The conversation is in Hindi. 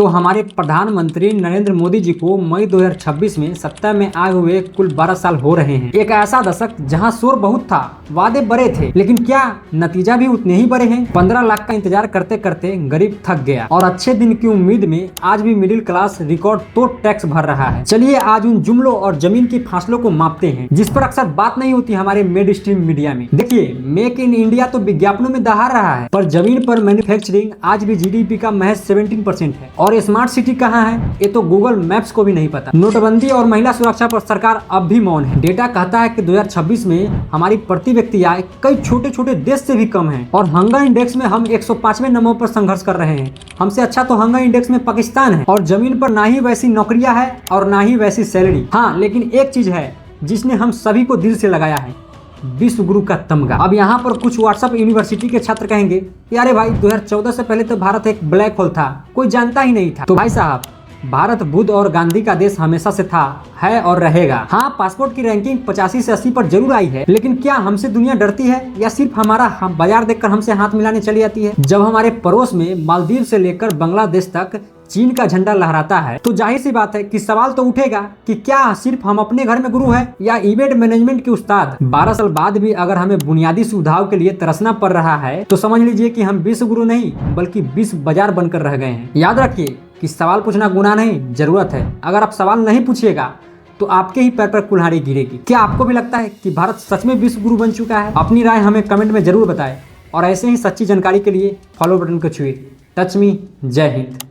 तो हमारे प्रधानमंत्री नरेंद्र मोदी जी को मई 2026 में सत्ता में आए हुए कुल 12 साल हो रहे हैं। एक ऐसा दशक जहां शोर बहुत था, वादे बड़े थे, लेकिन क्या नतीजा भी उतने ही बड़े हैं। 15 लाख का इंतजार करते करते गरीब थक गया और अच्छे दिन की उम्मीद में आज भी मिडिल क्लास रिकॉर्ड तोड़ टैक्स भर रहा है। चलिए आज उन जुमलों और जमीन की फासलों को मापते हैं जिस पर अक्सर बात नहीं होती हमारे मेड स्ट्रीम मीडिया में। देखिए, मेक इन इंडिया तो विज्ञापनों में दहाड़ रहा है, पर जमीन पर मैन्युफैक्चरिंग आज भी जीडीपी का महज 17% है। और स्मार्ट सिटी कहाँ है ये तो गूगल मैप्स को भी नहीं पता। नोटबंदी और महिला सुरक्षा पर सरकार अब भी मौन है। डेटा कहता है कि 2026 में हमारी प्रति व्यक्ति आय कई छोटे छोटे देश से भी कम है और हंगर इंडेक्स में हम 105वें नंबर पर संघर्ष कर रहे हैं। हमसे अच्छा तो हंगर इंडेक्स में पाकिस्तान है। और जमीन पर ना ही वैसी नौकरियां है और ना ही वैसी सैलरी। हाँ, लेकिन एक चीज है जिसने हम सभी को दिल से लगाया है, विश्व गुरु का तमगा। अब यहाँ पर कुछ व्हाट्सएप यूनिवर्सिटी के छात्र कहेंगे कि अरे भाई 2014 से पहले तो भारत एक ब्लैक होल था, कोई जानता ही नहीं था। तो भाई साहब, भारत बुद्ध और गांधी का देश हमेशा से था, है और रहेगा। हाँ, पासपोर्ट की रैंकिंग 85 से 80 पर जरूर आई है, लेकिन क्या हमसे दुनिया डरती है या सिर्फ हमारा बाजार देखकर हमसे हाथ मिलाने चली जाती है। जब हमारे पड़ोस में मालदीव से लेकर बांग्लादेश तक चीन का झंडा लहराता है तो जाहिर सी बात है कि सवाल तो उठेगा कि क्या सिर्फ हम अपने घर में गुरु है या इवेंट मैनेजमेंट के उस्ताद। 12 साल बाद भी अगर हमें बुनियादी सुविधाओं के लिए तरसना पड़ रहा है तो समझ लीजिए कि हम विश्व गुरु नहीं बल्कि विश्व बाजार बनकर रह गए हैं। याद रखिए कि सवाल पूछना गुनाह नहीं, जरूरत है। अगर आप सवाल नहीं पूछिएगा तो आपके ही पैर पर कुल्हाड़ी गिरेगी। क्या आपको भी लगता है कि भारत सच में विश्व गुरु बन चुका है? अपनी राय हमें कमेंट में जरूर बताएं और ऐसे ही सच्ची जानकारी के लिए फॉलो बटन को छुए। Touch me. जय हिंद।